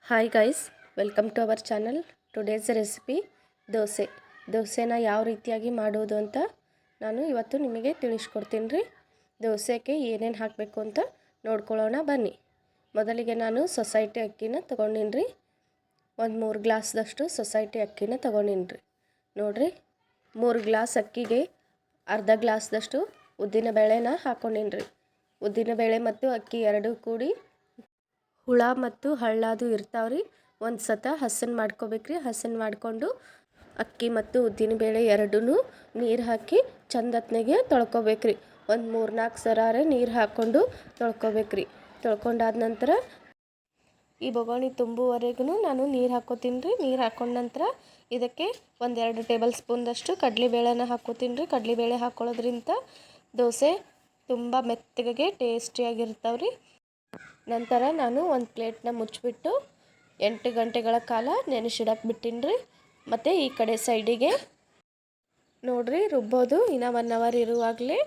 Hi guys, welcome to our channel. Today's recipe ದೋಸೆನ ಯಾವ ರೀತಿಯಾಗಿ ಮಾಡೋದು ಅಂತ ನಾನು ಇವತ್ತು ನಿಮಗೆ ತಿಳಿಸ್ಕೊಡ್ತೀನಿ ರೀ. ದೋಸೆಗೆ ಏನೇನು ಹಾಕಬೇಕು ಅಂತ ನೋಡ್ಕೊಳ್ಳೋಣ ಬನ್ನಿ. ಮೊದಲಿಗೆ ನಾನು ಸೊಸೈಟಿ ಅಕ್ಕಿನ ತೊಗೊಂಡಿನಿ ರೀ. ಒಂದು 3 ಗ್ಲಾಸ್ದಷ್ಟು ಸೊಸೈಟಿ ಅಕ್ಕಿನ ತೊಗೊಂಡಿನಿ ರೀ. ನೋಡಿರಿ, 3 ಗ್ಲಾಸ್ ಅಕ್ಕಿಗೆ ಅರ್ಧ ಗ್ಲಾಸ್ದಷ್ಟು ಉದ್ದಿನ ಬೇಳೆನ ಹಾಕ್ಕೊಂಡಿನಿ ರೀ. ಉದ್ದಿನ ಬೇಳೆ ಮತ್ತು ಅಕ್ಕಿ ಎರಡೂ ಕೂಡಿ ಹುಳ ಮತ್ತು ಹಳ್ಳದು ಇರ್ತಾವ್ರಿ. ಒಂದು ಸತ ಹಸನ್ ಮಾಡ್ಕೋಬೇಕ್ರಿ. ಹಸನ್ ಮಾಡಿಕೊಂಡು ಅಕ್ಕಿ ಮತ್ತು ಉದ್ದಿನ ಬೇಳೆ ಎರಡೂ ನೀರು ಹಾಕಿ ಚಂದತ್ನಾಗೆ ತೊಳ್ಕೊಬೇಕ್ರಿ. ಒಂದು 3-4 ಸರಾರೆ ನೀರು ಹಾಕ್ಕೊಂಡು ತೊಳ್ಕೊಬೇಕ್ರಿ. ತೊಳ್ಕೊಂಡಾದ ನಂತರ ಈ ಬೊಗಣಿ ತುಂಬುವರೆಗೂ ನಾನು ನೀರು ಹಾಕ್ಕೋತೀನಿ ರೀ. ನೀರು ಹಾಕ್ಕೊಂಡ ನಂತರ ಇದಕ್ಕೆ 1-2 ಟೇಬಲ್ ಸ್ಪೂನ್ದಷ್ಟು ಕಡಲೆಬೇಳೆನ ಹಾಕ್ಕೋತೀನಿ ರೀ. ಕಡಲೆಬೇಳೆ ಹಾಕ್ಕೊಳ್ಳೋದ್ರಿಂದ ದೋಸೆ ತುಂಬ ಮೆತ್ತಗೆ ಟೇಸ್ಟಿಯಾಗಿರ್ತಾವ್ರಿ. ನಂತರ ನಾನು ಒಂದು ಪ್ಲೇಟ್ನ ಮುಚ್ಚಿಬಿಟ್ಟು 8 ಗಂಟೆಗಳ ಕಾಲ ನೆನೆಸಿಡಕ್ಕೆ ಬಿಟ್ಟಿನಿ ರೀ. ಮತ್ತು ಈ ಕಡೆ ಸೈಡಿಗೆ ನೋಡಿರಿ, ರುಬ್ಬೋದು ಇನ್ನು 1 ಅವರ್ ಇರುವಾಗಲೇ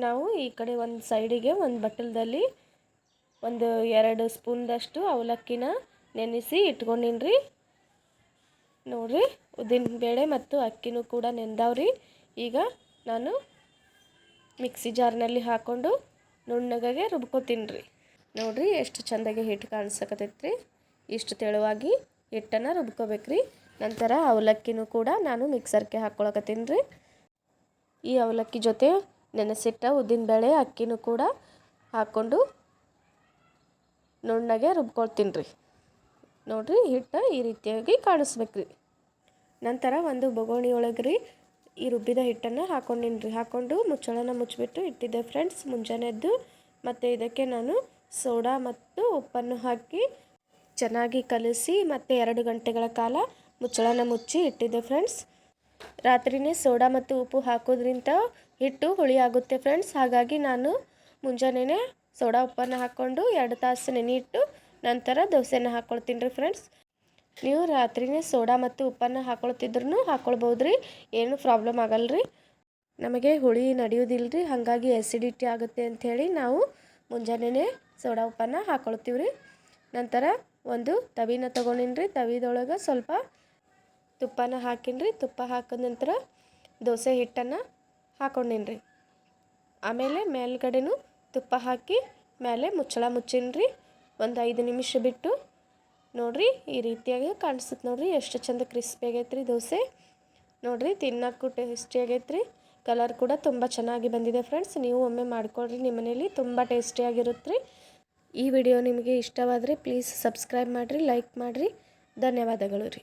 ನಾವು ಈ ಕಡೆ ಒಂದು ಸೈಡಿಗೆ ಒಂದು ಬಟ್ಟಲದಲ್ಲಿ 1-2 ಸ್ಪೂನ್ದಷ್ಟು ಅವಲಕ್ಕಿನ ನೆನೆಸಿ ಇಟ್ಕೊಂಡಿನಿ ರೀ. ನೋಡಿರಿ, ಉದ್ದಿನ ಬೇಳೆ ಮತ್ತು ಅಕ್ಕಿನೂ ಕೂಡ ನೆಂದಾವ್ರಿ. ಈಗ ನಾನು ಮಿಕ್ಸಿ ಜಾರ್ನಲ್ಲಿ ಹಾಕ್ಕೊಂಡು ನುಣ್ಣಗೆ ರುಬ್ಕೋತೀನಿ ರೀ. ನೋಡಿರಿ, ಎಷ್ಟು ಚೆಂದಾಗಿ ಹಿಟ್ಟು ಕಾಣಿಸಕತ್ತೈತ್ರಿ. ಇಷ್ಟು ತೆಳುವಾಗಿ ಹಿಟ್ಟನ್ನು ರುಬ್ಕೋಬೇಕ್ರಿ. ನಂತರ ಅವಲಕ್ಕಿನೂ ಕೂಡ ನಾನು ಮಿಕ್ಸರ್ಗೆ ಹಾಕ್ಕೊಳಕತ್ತೀನಿ ರೀ. ಈ ಅವಲಕ್ಕಿ ಜೊತೆ ನೆನೆಸಿಟ್ಟ ಉದ್ದಿನಬೇಳೆ ಅಕ್ಕಿನೂ ಕೂಡ ಹಾಕ್ಕೊಂಡು ನುಣ್ಣಗೆ ರುಬ್ಕೊಳ್ತೀನಿ ರೀ. ನೋಡಿರಿ, ಹಿಟ್ಟು ಈ ರೀತಿಯಾಗಿ ಕಾಣಿಸ್ಬೇಕ್ರಿ. ನಂತರ ಒಂದು ಬೊಗೋಣಿ ಒಳಗೆ ರೀ ಈ ರುಬ್ಬಿದ ಹಿಟ್ಟನ್ನು ಹಾಕ್ಕೊಂಡಿನಿ ರೀ. ಹಾಕ್ಕೊಂಡು ಮುಚ್ಚಳನ ಮುಚ್ಚಿಬಿಟ್ಟು ಇಟ್ಟಿದ್ದೆ ಫ್ರೆಂಡ್ಸ್ ಮುಂಜಾನೆದ್ದು. ಮತ್ತು ಇದಕ್ಕೆ ನಾನು ಸೋಡಾ ಮತ್ತು ಉಪ್ಪನ್ನು ಹಾಕಿ ಚೆನ್ನಾಗಿ ಕಲಸಿ ಮತ್ತು 2 ಗಂಟೆಗಳ ಕಾಲ ಮುಚ್ಚಳನ ಮುಚ್ಚಿ ಇಟ್ಟಿದ್ದೆ ಫ್ರೆಂಡ್ಸ್. ರಾತ್ರಿಯೇ ಸೋಡಾ ಮತ್ತು ಉಪ್ಪು ಹಾಕೋದ್ರಿಂದ ಹಿಟ್ಟು ಹುಳಿ ಆಗುತ್ತೆ ಫ್ರೆಂಡ್ಸ್. ಹಾಗಾಗಿ ನಾನು ಮುಂಜಾನೆ ಸೋಡಾ ಉಪ್ಪನ್ನು ಹಾಕ್ಕೊಂಡು 2 ತಾಸು ನೆನೆಯಿಟ್ಟು ನಂತರ ದೋಸೆನ ಹಾಕ್ಕೊಳ್ತೀನಿ ರೀ ಫ್ರೆಂಡ್ಸ್. ನೀವು ರಾತ್ರಿಯೇ ಸೋಡಾ ಮತ್ತು ಉಪ್ಪನ್ನು ಹಾಕ್ಕೊಳ್ತಿದ್ರು ಹಾಕ್ಕೊಳ್ಬೋದು ರೀ. ಏನು ಪ್ರಾಬ್ಲಮ್ ಆಗಲ್ಲ ರೀ. ನಮಗೆ ಹುಳಿ ನಡೆಯೋದಿಲ್ಲ ರೀ. ಹಾಗಾಗಿ ಆ್ಯಸಿಡಿಟಿ ಆಗುತ್ತೆ ಅಂಥೇಳಿ ನಾವು ಮುಂಜಾನೆ ಸೋಡಾ ಉಪ್ಪನ್ನು ಹಾಕ್ಕೊಳ್ತೀವಿ ರೀ. ನಂತರ ಒಂದು ತವಿನ ತೊಗೊಂಡಿನಿ ರೀ. ತವಿದೊಳಗೆ ಸ್ವಲ್ಪ ತುಪ್ಪನ ಹಾಕಿನಿ ರೀ. ತುಪ್ಪ ಹಾಕಿದ ನಂತರ ದೋಸೆ ಹಿಟ್ಟನ್ನು ಹಾಕ್ಕೊಂಡಿನಿ ರೀ. ಆಮೇಲೆ ಮೇಲ್ಗಡೆನೂ ತುಪ್ಪ ಹಾಕಿ ಮೇಲೆ ಮುಚ್ಚಳ ಮುಚ್ಚಿನಿ ರೀ. ಒಂದು 5 ನಿಮಿಷ ಬಿಟ್ಟು ನೋಡಿರಿ, ಈ ರೀತಿಯಾಗಿ ಕಾಣಿಸುತ್ತೆ. ನೋಡಿರಿ, ಎಷ್ಟು ಚಂದ ಕ್ರಿಸ್ಪಿ ಆಗೈತೆ ರೀ ದೋಸೆ. ನೋಡಿರಿ, ತಿನ್ನೋಕ್ಕೂ ಟೇಸ್ಟಿ ಆಗೈತೆ ರೀ. ಕಲರ್ ಕೂಡ ತುಂಬ ಚೆನ್ನಾಗಿ ಬಂದಿದೆ ಫ್ರೆಂಡ್ಸ್. ನೀವು ಒಮ್ಮೆ ಮಾಡ್ಕೊಳ್ರಿ, ನಿಮ್ಮ ಮನೇಲಿ ತುಂಬ ಟೇಸ್ಟಿಯಾಗಿರುತ್ತೆ ರೀ. ಈ ವಿಡಿಯೋ ನಿಮಗೆ ಇಷ್ಟವಾದರೆ ಪ್ಲೀಸ್ ಸಬ್ಸ್ಕ್ರೈಬ್ ಮಾಡಿರಿ, ಲೈಕ್ ಮಾಡಿರಿ. ಧನ್ಯವಾದಗಳು ರೀ.